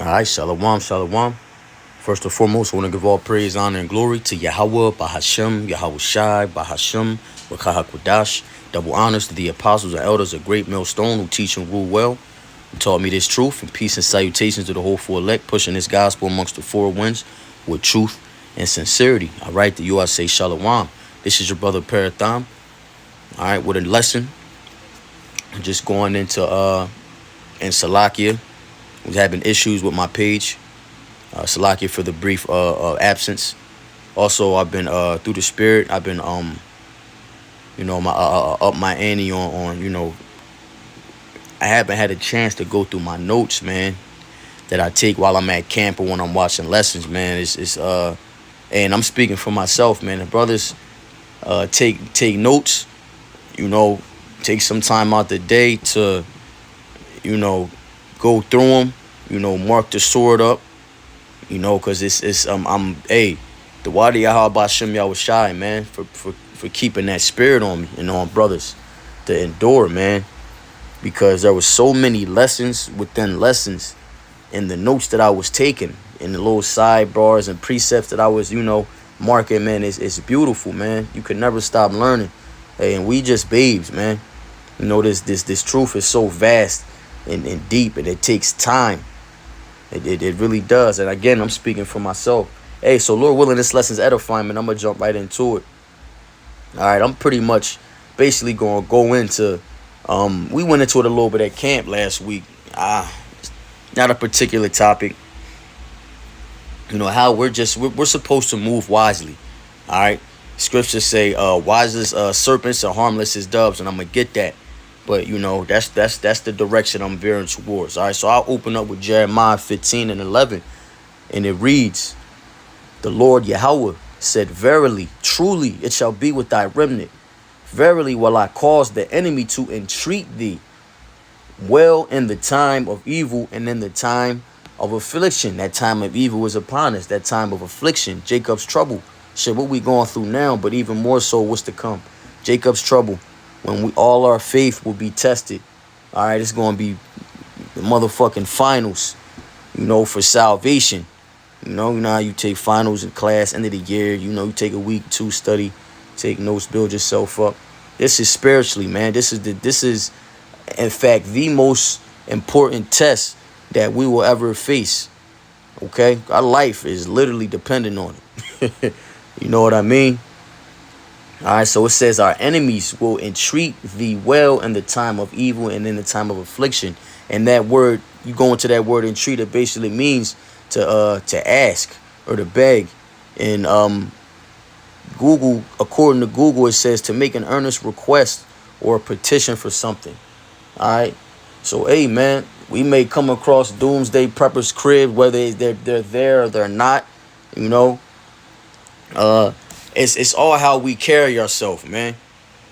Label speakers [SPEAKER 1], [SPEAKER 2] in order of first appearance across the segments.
[SPEAKER 1] All right, shalom, shalom. First and foremost, I want to give all praise, honor, and glory to Yahweh, Bahashem, Yahweh Shai, Bahashem, Wakahakwadash. Double honors to the apostles and elders of Great Millstone who teach and rule well, who taught me this truth, and peace and salutations to the whole four elect, pushing this gospel amongst the four winds with truth and sincerity. All right, to you I say shalom. This is your brother Paratham. All right, with a lesson. Just going into in Salakia. Was having issues with my page. Salakia for the brief absence. Also, I've been through the spirit. I've been my up my ante on. I haven't had a chance to go through my notes, man, that I take while I'm at camp or when I'm watching lessons, man. It's and I'm speaking for myself, man. The brothers take notes. Take some time out the day to go through them, mark the sword up, because the Wadi Yahweh Bashem Yahweh Shai, man, for keeping that spirit on me, on brothers to endure, man, because there was so many lessons within lessons in the notes that I was taking, in the little sidebars and precepts that I was, marking, man. It's beautiful, man. You could never stop learning. Hey, and we just babes, man. This truth is so vast and deep, and it takes time. It really does. And again, I'm speaking for myself. Hey, so Lord willing, this lesson's edifying, man. I'm gonna jump right into it. All right, I'm pretty much basically gonna go into we went into it a little bit at camp last week. Not a particular topic. How we're supposed to move wisely. All right, scriptures say wise as serpents and harmless as doves, and I'm gonna get that. But, that's the direction I'm veering towards. All right, so I'll open up with Jeremiah 15 and 11. And it reads, the Lord Yahweh said, verily, truly, it shall be with thy remnant. Verily will I cause the enemy to entreat thee well in the time of evil and in the time of affliction. That time of evil is upon us. That time of affliction, Jacob's trouble. Shit, what we going through now, but even more so what's to come. Jacob's trouble. When all our faith will be tested. All right, it's going to be the motherfucking finals, for salvation. You know how you take finals in class, end of the year. You take a week, 2 study, take notes, build yourself up. This is spiritually, man. This is, in fact, the most important test that we will ever face. Okay? Our life is literally dependent on it. You know what I mean? All right, so it says our enemies will entreat thee well in the time of evil and in the time of affliction. And that word, you go into that word entreat, it basically means to ask or to beg. And according to Google, it says to make an earnest request or a petition for something. All right, so hey, man, we may come across doomsday preppers' crib, whether they're there or they're not. It's all how we carry ourselves, man.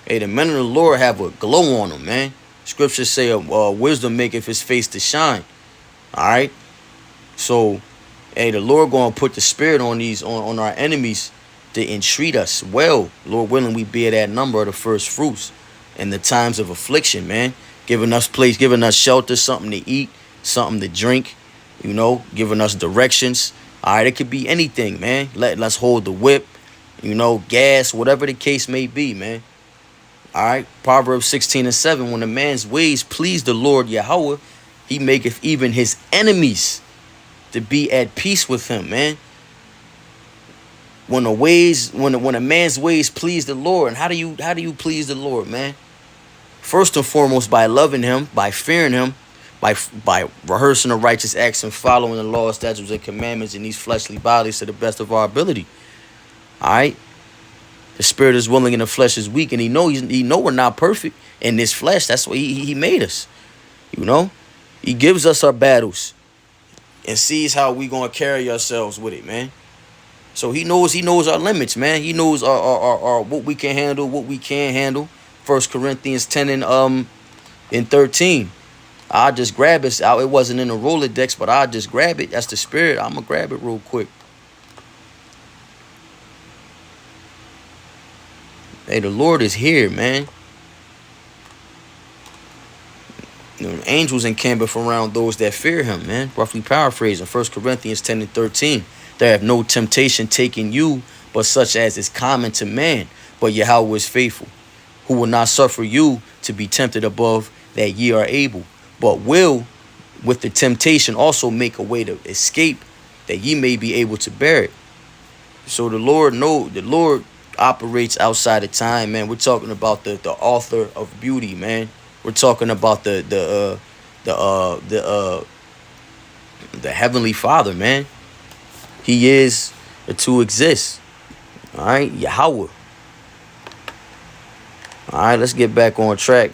[SPEAKER 1] Hey, the men of the Lord have a glow on them, man. Scriptures say wisdom maketh his face to shine. All right. So, hey, the Lord gonna put the spirit on on our enemies to entreat us. Well, Lord willing, we be at that number of the first fruits in the times of affliction, man. Giving us place, giving us shelter, something to eat, something to drink, giving us directions. All right, it could be anything, man. Let's hold the whip. Gas, whatever the case may be, man. All right. Proverbs 16 and 7. When a man's ways please the Lord Yahweh, he maketh even his enemies to be at peace with him, man. When a man's ways please the Lord, and how do you please the Lord, man? First and foremost, by loving him, by fearing him, by rehearsing the righteous acts and following the law, statutes, and commandments in these fleshly bodies to the best of our ability. All right, the spirit is willing and the flesh is weak, and he know we're not perfect in this flesh. That's why he made us. He gives us our battles and sees how we gonna carry ourselves with it, man. So he knows our limits, man. He knows our what we can handle, what we can't handle. 1 Corinthians 10 and 13. I just grab it out. It wasn't in the Rolodex, but I just grab it. That's the spirit. I'm gonna grab it real quick. Hey, the Lord is here, man. angels encampeth around those that fear him, man. Roughly paraphrasing. 1 Corinthians 10 and 13. There have no temptation taken you, but such as is common to man. But Yahweh is faithful, who will not suffer you to be tempted above that ye are able, but will with the temptation also make a way to escape, that ye may be able to bear it. So the Lord operates outside of time, man. We're talking about the author of beauty, man. We're talking about the heavenly Father, man. He is to exist. All right, Yahweh. All right, let's get back on track.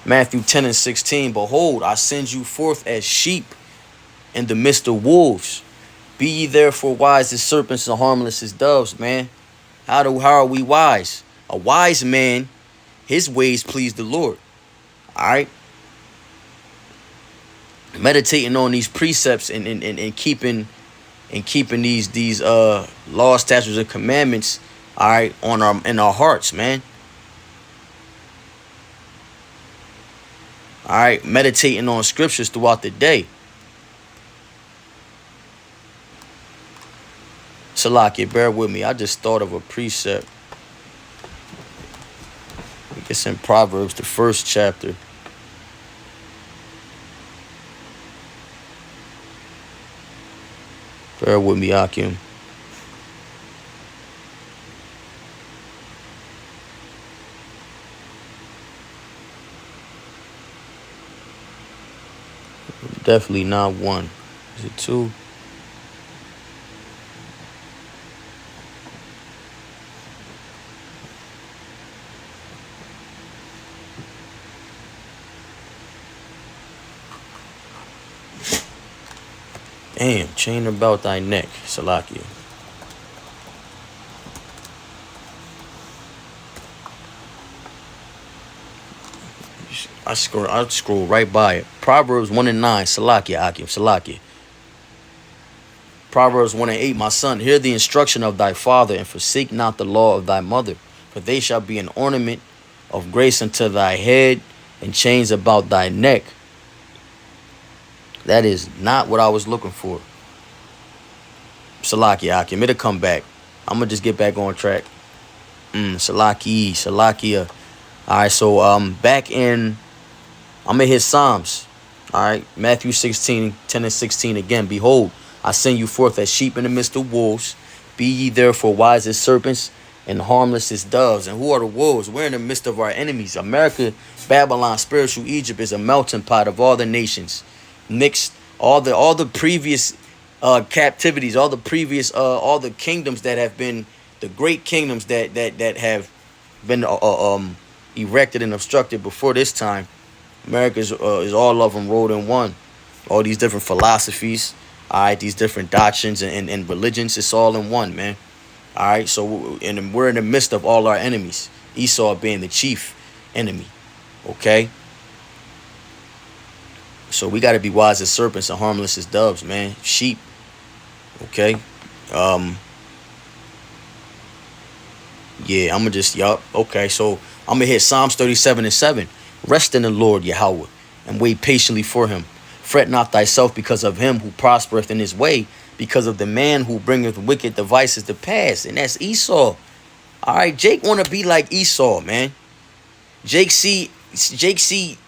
[SPEAKER 1] Matthew 10 and 16. Behold, I send you forth as sheep in the midst of wolves. Be ye therefore wise as serpents and harmless as doves, man. How are we wise? A wise man, his ways please the Lord. All right. Meditating on these precepts and keeping these laws, statutes, and commandments, all right, in our hearts, man. All right, meditating on scriptures throughout the day. Salakia, bear with me. I just thought of a precept. It's in Proverbs, the 1st chapter. Bear with me, Akim. Definitely not 1. Is it 2? Damn, chain about thy neck, Salakia. I scroll right by it. Proverbs 1 and 9, Salakia, Akim, Salakia. Proverbs 1 and 8, my son, hear the instruction of thy father, and forsake not the law of thy mother, for they shall be an ornament of grace unto thy head, and chains about thy neck. That is not what I was looking for. Salakia, Akim, it'll come back. I'm going to just get back on track. Salakia. All right, so back in, I'm going to hit Psalms. All right, Matthew 16, 10 and 16 again. Behold, I send you forth as sheep in the midst of wolves. Be ye therefore wise as serpents and harmless as doves. And who are the wolves? We're in the midst of our enemies. America, Babylon, spiritual Egypt is a melting pot of all the nations. Mixed all the previous captivities, all the kingdoms that have been the great kingdoms that have been erected and obstructed before this time. America is all of them rolled in one. All these different philosophies, all right, these different doctrines and religions, it's all in one, man. All right, so we're in the midst of all our enemies. Esau being the chief enemy, okay? So we got to be wise as serpents and harmless as doves, man. Sheep, okay? Yeah, I'm going to just, okay. So I'm going to hit Psalms 37 and 7. Rest in the Lord, Yahweh, and wait patiently for him. Fret not thyself because of him who prospereth in his way, because of the man who bringeth wicked devices to pass. And that's Esau. All right, Jake want to be like Esau, man. Jake see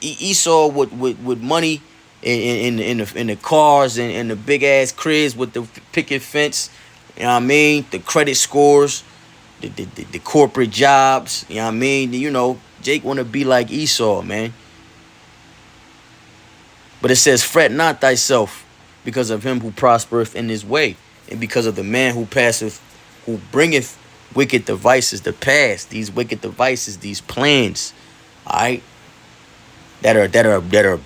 [SPEAKER 1] Esau with money in the cars and the big ass cribs with the picket fence. You know what I mean? The credit scores, the corporate jobs. You know what I mean? You know, Jake want to be like Esau, man. But it says, fret not thyself because of him who prospereth in his way, and because of the man who bringeth wicked devices to pass. These wicked devices, these plans, all right, that are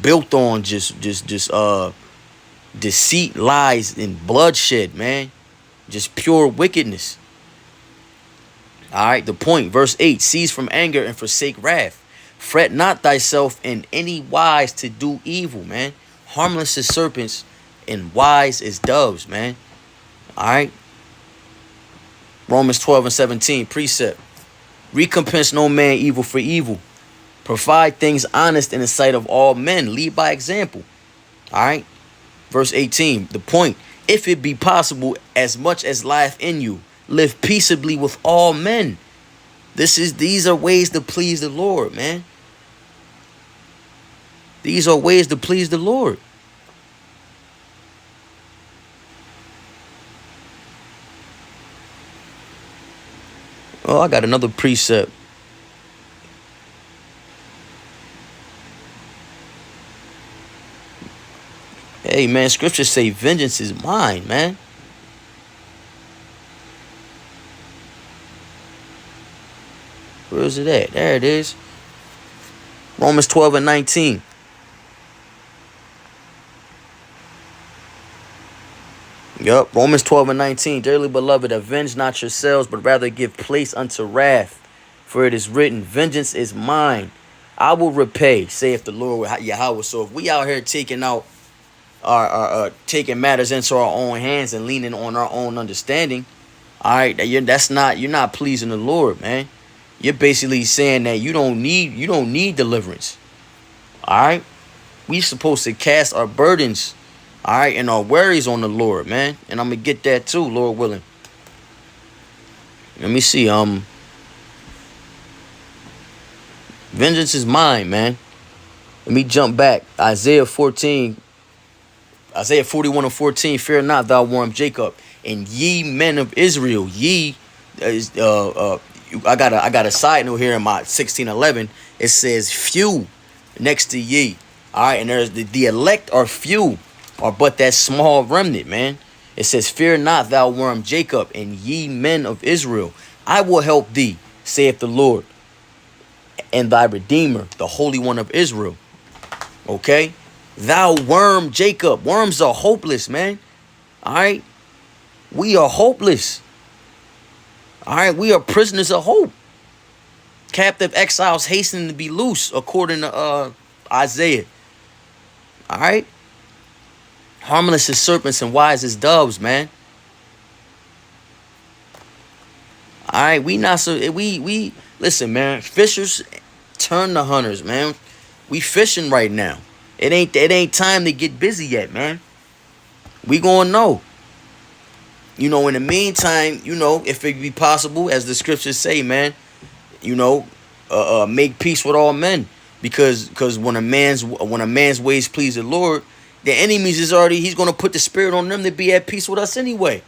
[SPEAKER 1] built on just deceit, lies, and bloodshed, man. Just pure wickedness. All right, the point, verse 8, cease from anger and forsake wrath. Fret not thyself in any wise to do evil, man. Harmless as serpents and wise as doves, man. All right. Romans 12 and 17, precept. Recompense no man evil for evil. Provide things honest in the sight of all men. Lead by example. All right. Verse 18. The point. If it be possible, as much as lieth in you, live peaceably with all men. These are ways to please the Lord, man. These are ways to please the Lord. Oh, I got another precept. Hey, man, scriptures say vengeance is mine, man. Where is it at? There it is. Romans 12 and 19. Yup, Romans 12 and 19. Dearly beloved, avenge not yourselves, but rather give place unto wrath. For it is written, vengeance is mine. I will repay, saith the Lord Yahweh. So if we out here taking out taking matters into our own hands and leaning on our own understanding, all right, you're not pleasing the Lord, man. You're basically saying that you don't need deliverance. All right, we supposed to cast our burdens, all right, and our worries on the Lord, man. And I'm gonna get that too, Lord willing. Let me see. Vengeance is mine, man. Let me jump back. Isaiah 41 and 14. Fear not, thou worm Jacob, and ye men of Israel. Ye is I got a side note here in my 16:11. It says few next to ye. All right, and there's the elect are few, or but that small remnant, man. It says, fear not, thou worm Jacob, and ye men of Israel. I will help thee, saith the Lord, and thy Redeemer, the Holy One of Israel. Okay? Thou worm Jacob. Worms are hopeless, man. All right? We are hopeless. All right? We are prisoners of hope. Captive exiles hastening to be loose, according to Isaiah. All right? Harmless as serpents and wise as doves, man. All right? We listen, man. Fishers turn to hunters, man. We fishing right now. It ain't time to get busy yet, man. We gonna know. You know, in the meantime, you know, if it be possible, as the scriptures say, man, you know, make peace with all men. Because when a man's ways please the Lord, the enemies he's gonna put the spirit on them to be at peace with us anyway.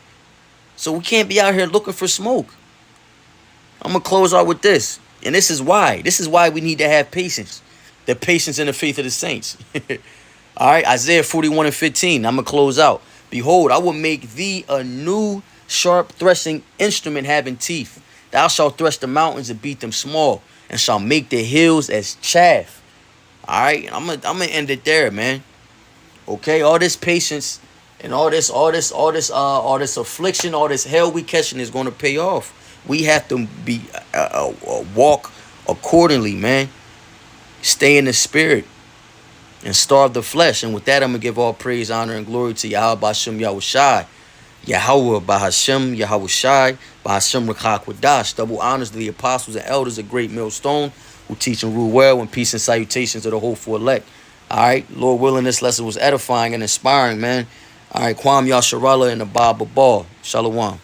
[SPEAKER 1] So we can't be out here looking for smoke. I'm gonna close out with this. And this is why. This is why we need to have patience. The patience and the faith of the saints. All right, Isaiah 41 and 15. I'm going to close out. Behold, I will make thee a new sharp threshing instrument having teeth. Thou shalt thresh the mountains and beat them small, and shall make the hills as chaff. All right, I'm gonna end it there, man. Okay, all this patience and all this affliction, all this hell we catching is going to pay off. We have to be walk accordingly, man. Stay in the spirit and starve the flesh. And with that, I'm going to give all praise, honor, and glory to Yahweh B'Hashem Yahushai. Yahweh B'Hashem Yahushai B'Hashem Rakakwadash. Double honors to the apostles and elders of Great Millstone who teach and rule well, and peace and salutations to the hopeful elect. All right. Lord willing, this lesson was edifying and inspiring, man. All right. Kwam Yasharallah and the Baba Ball. Shalom.